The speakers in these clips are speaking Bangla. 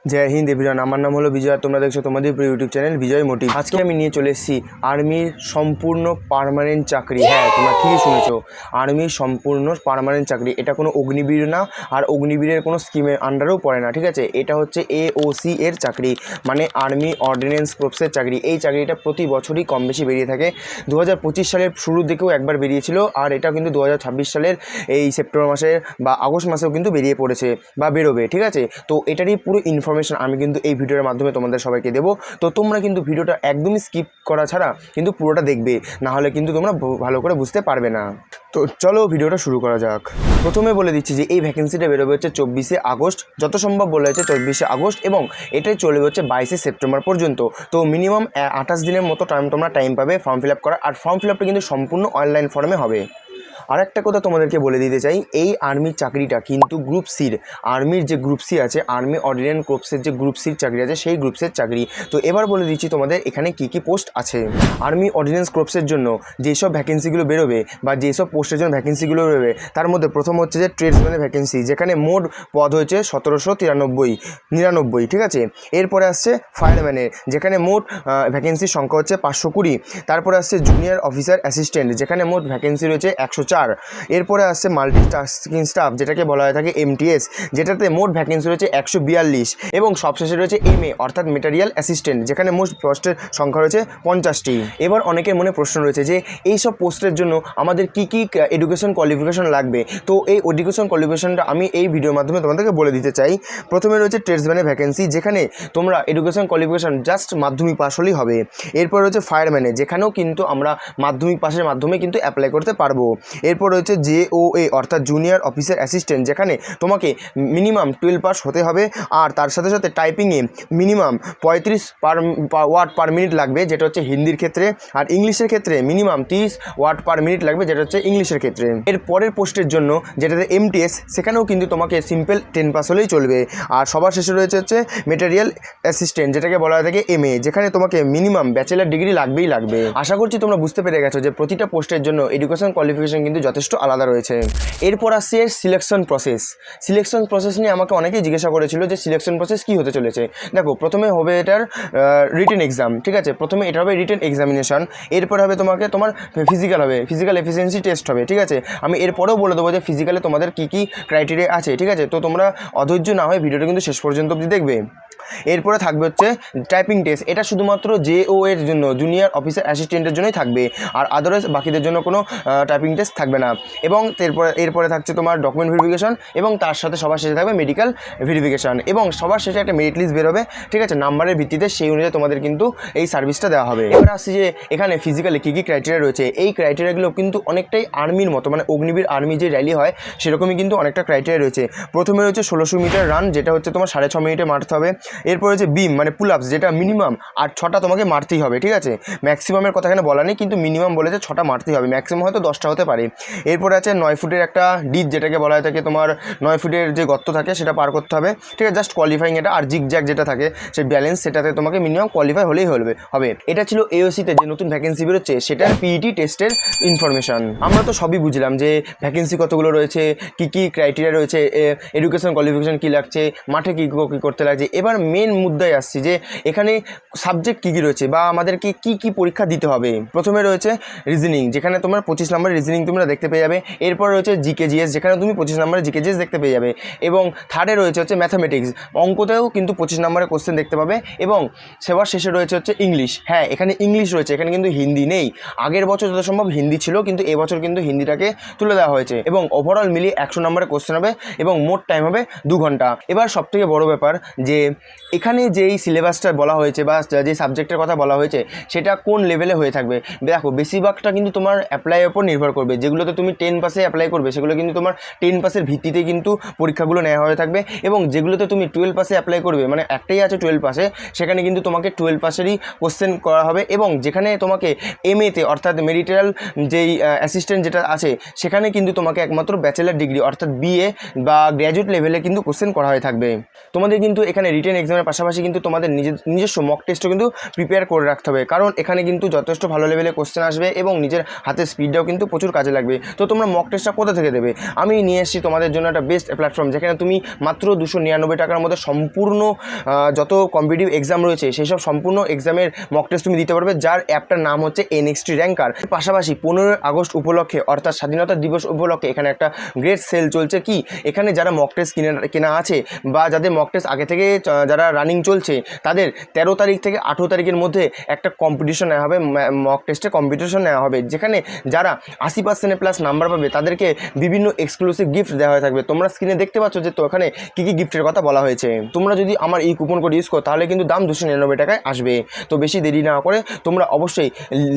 जय हिंद एवरीवन। আমার নাম হলো বিজয়। তোমরা দেখছো তোমাদের প্রিয় ইউটিউব চ্যানেল বিজয় মোটিভ। আজকে আমি নিয়ে চলে এসেছি আর্মির সম্পূর্ণ পার্মানেন্ট চাকরি। হ্যাঁ, তোমরা ঠিকই শুনেছো, আর্মির সম্পূর্ণ পার্মানেন্ট চাকরি। এটা কোনো অগ্নিবীর না, আর অগ্নিবীরের কোনো স্কিমের আন্ডারেও পড়ে না। ঠিক আছে, এটা হচ্ছে AOC এর চাকরি, মানে আর্মি অর্ডিন্যান্স কর্পসের চাকরি। এই চাকরিটা প্রতি বছরই কম বেশি বেরিয়ে থাকে। 2025 সালের শুরুর দিকেও একবার বেরিয়েছিল, আর এটা কিন্তু 2026 সালের এই সেপ্টেম্বর মাসে বা আগস্ট মাসেও কিন্তু বেরিয়ে পড়েছে বা বেরোবে। ঠিক আছে, তো এটারই পুরো ইনফরমেশন আমি কিন্তু এই ভিডিওর মাধ্যমে তোমাদের সবাইকে দেবো। তো তোমরা কিন্তু ভিডিওটা একদমই স্কিপ করা ছাড়া কিন্তু পুরোটা দেখবে, না হলে কিন্তু তোমরা ভালো করে বুঝতে পারবে না। তো চলো ভিডিওটা শুরু করা যাক। প্রথমে বলে দিচ্ছি যে এই ভ্যাকেন্সিটা বেরোবে হচ্ছে 24শে আগস্ট, যত সম্ভব বলা হচ্ছে 24শে আগস্ট, এবং এটাই চলবে হচ্ছে 22শে সেপ্টেম্বর পর্যন্ত। তো মিনিমাম 28 দিনের মতো তোমরা টাইম পাবে ফর্ম ফিল আপ করার। আর ফর্ম ফিল আপটা কিন্তু সম্পূর্ণ অনলাইন ফর্মে হবে। আর একটা কথা তোমাদেরকে বলে দিতে চাই, এই আর্মির চাকরিটা কিন্তু গ্রুপ সির, আর্মির যে গ্রুপ সি আছে, আর্মি অর্ডিন্যান্স কর্পসের যে গ্রুপ সির চাকরি আছে, সেই গ্রুপ সির চাকরি। তো এবার বলে দিচ্ছি তোমাদের এখানে কি কি পোস্ট আছে। আর্মি অর্ডিন্যান্স কর্পসের জন্য যেসব ভ্যাকেন্সিগুলো বেরোবে বা যেসব পোস্টের জন্য ভ্যাকেন্সিগুলো বেরোবে, তার মধ্যে প্রথম হচ্ছে যে ট্রেডসম্যানের ভ্যাকেন্সি, যেখানে মোট পদ হয়েছে 1799। ঠিক আছে, এরপরে আসছে ফায়ারম্যানের, যেখানে মোট ভ্যাকেন্সির সংখ্যা হচ্ছে 520। তারপরে আসছে জুনিয়র অফিসার অ্যাসিস্ট্যান্ট, যেখানে মোট ভ্যাকেন্সি রয়েছে 104। এরপরে আসছে মাল্টিটাস্কিং স্টাফ, যেটাকে বলা হয়ে থাকে MTS, যেটাতে মোট ভ্যাকেন্সি রয়েছে 142। এবং সবশেষে রয়েছে MA অর্থাৎ মেটেরিয়াল অ্যাসিস্ট্যান্ট, যেখানে মোট পোস্টের সংখ্যা রয়েছে 50টি। এবার অনেকের মনে প্রশ্ন রয়েছে যে এই সব পোস্টের জন্য আমাদের কি কি এডুকেশন কোয়ালিফিকেশন লাগবে। তো এই এডুকেশন কোয়ালিফিকেশনটা আমি এই ভিডিওর মাধ্যমে তোমাদেরকে বলে দিতে চাই। প্রথমে রয়েছে ট্রেডসম্যানের ভ্যাকেন্সি, যেখানে তোমরা এডুকেশন কোয়ালিফিকেশন জাস্ট মাধ্যমিক পাস হলেই হবে। এরপর রয়েছে ফায়ারম্যানের, যেখানেও কিন্তু আমরা মাধ্যমিক পাসের মাধ্যমে কিন্তু অ্যাপ্লাই করতে পারবো। এরপর রয়েছে JOA অর্থাৎ জুনিয়র অফিসার অ্যাসিস্ট্যান্ট, যেখানে তোমাকে মিনিমাম 12 পাস হতে হবে, আর তার সাথে সাথে টাইপিংয়ে মিনিমাম 35 ওয়ার্ড পার মিনিট লাগবে, যেটা হচ্ছে হিন্দির ক্ষেত্রে, আর ইংলিশের ক্ষেত্রে মিনিমাম 30 ওয়ার্ড পার মিনিট লাগবে, যেটা হচ্ছে ইংলিশের ক্ষেত্রে। এর পরের পোস্টের জন্য যেটাতে MTS, সেখানেও কিন্তু তোমাকে সিম্পল 10 পাস হলেই চলবে। আর সবার শেষে রয়েছে হচ্ছে মেটেরিয়াল অ্যাসিস্ট্যান্ট, যেটাকে বলা হয়ে থাকে MA, যেখানে তোমাকে মিনিমাম ব্যাচেলার ডিগ্রি লাগবেই লাগবে। আশা করছি তোমরা বুঝতে পেরে গেছো যে প্রতিটা পোস্টের জন্য এডুকেশন কোয়ালিফিকেশন কিন্তু যথেষ্ট আলাদা রয়েছে। এরপর আসছে সিলেকশন প্রসেস। সিলেকশন প্রসেস নিয়ে আমাকে অনেকেই জিজ্ঞাসা করেছিল যে সিলেকশন প্রসেস কী হতে চলেছে। দেখো, প্রথমে হবে এটার রিটেন এক্সাম। ঠিক আছে, প্রথমে এটা হবে রিটেন এক্সামিনেশন। এরপর হবে তোমার ফিজিক্যাল হবে, ফিজিক্যাল এফিসিয়েন্সি টেস্ট হবে। ঠিক আছে, আমি এরপরেও বলে দেবো যে ফিজিক্যালে তোমাদের কী কী ক্রাইটেরিয়া আছে। ঠিক আছে, তো তোমরা অধৈর্য না হয়ে ভিডিওটা কিন্তু শেষ পর্যন্ত অবধি দেখবে। এরপরে থাকবে হচ্ছে টাইপিং টেস্ট। এটা শুধুমাত্র JO এর জন্য, জুনিয়র অফিসার অ্যাসিস্ট্যান্টের জন্যই থাকবে, আর আদারওয়াইজ বাকিদের জন্য কোনো টাইপিং টেস্ট থাকবে না। এবং এরপরে থাকছে তোমার ডকুমেন্ট ভেরিফিকেশন, এবং তার সাথে সবার শেষে থাকবে মেডিকেল ভেরিফিকেশন, এবং সবার শেষে একটা মেরিট লিস্ট বেরোবে। ঠিক আছে, নাম্বারের ভিত্তিতে সেই অনুযায়ী তোমাদের কিন্তু এই সার্ভিসটা দেওয়া হবে। এবার আসছি যে এখানে ফিজিক্যালি কী কী ক্রাইটেরিয়া রয়েছে। এই ক্রাইটেরিয়াগুলো কিন্তু অনেকটাই আর্মির মতো, মানে অগ্নিবীর আর্মি যে র্যালি হয় সেরকমই কিন্তু অনেকটা ক্রাইটেরিয়া রয়েছে। প্রথমে রয়েছে 1600 মিটার রান, যেটা হচ্ছে তোমার 6.5 মিনিটে মারতে হবে। এরপর হচ্ছে বিম মানে পুল আপস, যেটা মিনিমাম 8-6টা তোমাকে মারতেই হবে। ঠিক আছে, ম্যাক্সিমামের কথা এখানে বলা নেই, কিন্তু মিনিমাম বলেছে 6টা মারতেই হবে, ম্যাক্সিমাম হয়তো 10টা হতে পারে। এরপরে আছে 9 ফুটের একটা ডিপ, যেটাকে বলা হয়ে থাকে তোমার 9 ফুটের যে গর্ত থাকে সেটা পার করতে হবে। ঠিক আছে, জাস্ট কোয়ালিফাইং এটা। আর জিগজ্যাগ যেটা থাকে সেই ব্যালেন্স, সেটাতে তোমাকে মিনিমাম কোয়ালিফাই হলেই হবে। এটা ছিল AOC-তে যে নতুন ভ্যাকেন্সি বেরোচ্ছে সেটার PET টেস্টের ইনফরমেশন। আমরা তো সবই বুঝলাম যে ভ্যাকেন্সি কতগুলো রয়েছে, কী কী ক্রাইটেরিয়া রয়েছে, এডুকেশন কোয়ালিফিকেশন কী লাগছে, মাঠে কী করতে লাগছে। এবার মেন মুদ্দায় আসছি যে এখানে সাবজেক্ট কী কী রয়েছে বা আমাদেরকে কী কী পরীক্ষা দিতে হবে। প্রথমে রয়েছে রিজনিং, যেখানে তোমার 25 নম্বরের রিজনিং তোমরা দেখতে পেয়ে যাবে। এরপর রয়েছে GKGS, যেখানে তুমি 25 নম্বরের GKGS দেখতে পেয়ে যাবে। এবং থার্ডে রয়েছে হচ্ছে ম্যাথামেটিক্স, অঙ্কতেও কিন্তু 25 নম্বরের কোশ্চেন দেখতে পাবে। এবং সেবার শেষে রয়েছে হচ্ছে ইংলিশ। হ্যাঁ, এখানে ইংলিশ রয়েছে, এখানে কিন্তু হিন্দি নেই। আগের বছর যত সম্ভব হিন্দি ছিল, কিন্তু এবছর কিন্তু হিন্দিটাকে তুলে দেওয়া হয়েছে। এবং ওভারঅল মিলিয়ে 100 নম্বরের কোশ্চেন হবে, এবং মোট টাইম হবে 2 ঘন্টা। এবার সবথেকে বড় ব্যাপার যে এখানে যেই সিলেবাসটা বলা হয়েছে বা যে সাবজেক্টের কথা বলা হয়েছে সেটা কোন লেভেলে হয়ে থাকবে। দেখো, বেশিরভাগটা কিন্তু তোমার অ্যাপ্লাইয়ের ওপর নির্ভর করবে। যেগুলোতে তুমি 10 পাসে অ্যাপ্লাই করবে সেগুলো কিন্তু তোমার 10 পাসের ভিত্তিতে কিন্তু পরীক্ষাগুলো নেওয়া হয়ে থাকবে। এবং যেগুলোতে তুমি 12 পাসে অ্যাপ্লাই করবে, মানে একটাই আছে 12 পাসে, সেখানে কিন্তু তোমাকে 12 পাসেরই কোশ্চেন করা হবে। এবং যেখানে তোমাকে MA-তে অর্থাৎ মেডিকেল যেই অ্যাসিস্ট্যান্ট যেটা আছে, সেখানে কিন্তু তোমাকে একমাত্র ব্যাচেলার ডিগ্রি অর্থাৎ BA বা গ্র্যাজুয়েট লেভেলে কিন্তু কোশ্চেন করা হয়ে থাকবে। তোমাদের কিন্তু এখানে রিটেন রিটেন এক্সামের পাশাপাশি কিন্তু তোমাদের নিজস্ব মক টেস্টও কিন্তু প্রিপেয়ার করে রাখতে হবে, কারণ এখানে কিন্তু যথেষ্ট ভালো লেভেলে কোশ্চেন আসবে এবং নিজের হাতের স্পিডটাও কিন্তু প্রচুর কাজে লাগবে। তো তোমরা মক টেস্টটা কোথা থেকে দেবে? আমি নিয়ে এসেছি তোমাদের জন্য একটা বেস্ট প্ল্যাটফর্ম, যেখানে তুমি মাত্র 299 টাকার মধ্যে সম্পূর্ণ যত কম্পিটিটিভ এক্সাম রয়েছে সেই সব সম্পূর্ণ এক্সামের মক টেস্ট তুমি দিতে পারবে, যার অ্যাপটার নাম হচ্ছে NXT র্যাঙ্কার। পাশাপাশি 15 আগস্ট উপলক্ষে অর্থাৎ স্বাধীনতা দিবস উপলক্ষে এখানে একটা গ্রেট সেল চলছে। কি এখানে যারা মক টেস্ট কেনা আছে বা যাদের মক টেস্ট আগে থেকে যারা রানিং চলছে, তাদের 13 তারিখ থেকে 18 তারিখের মধ্যে একটা কম্পিটিশন নেওয়া হবে, মক টেস্টে কম্পিটিশন নেওয়া হবে, যেখানে যারা 80% প্লাস নাম্বার পাবে তাদেরকে বিভিন্ন এক্সক্লুসিভ গিফট দেওয়া হয়ে থাকবে। তোমরা স্ক্রিনে দেখতে পাচ্ছ যে তো এখানে কী কী গিফটের কথা বলা হয়েছে। তোমরা যদি আমার এই কুপন কোড ইউজ করো তাহলে কিন্তু দাম 299 টাকায় আসবে। তো বেশি দেরি না করে তোমরা অবশ্যই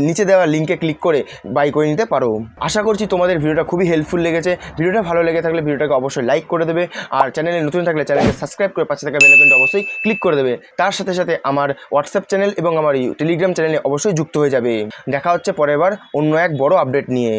নিচে দেওয়া লিঙ্কে ক্লিক করে বাই করে নিতে পারো। আশা করছি তোমাদের ভিডিওটা খুবই হেল্পফুল লেগেছে। ভিডিওটা ভালো লেগে থাকলে ভিডিওটাকে অবশ্যই লাইক করে দেবে, আর চ্যানেলে নতুন থাকলে চ্যানেলকে সাবস্ক্রাইব করে পাশে থাকা বেল আইকনটা অবশ্যই ক্লিক করে দেবে। তার সাথে সাথে আমার হোয়াটসঅ্যাপ চ্যানেল এবং আমার টেলিগ্রাম চ্যানেলে অবশ্যই যুক্ত হয়ে যাবে। দেখা হচ্ছে পরের বার অন্য এক বড় আপডেট নিয়ে।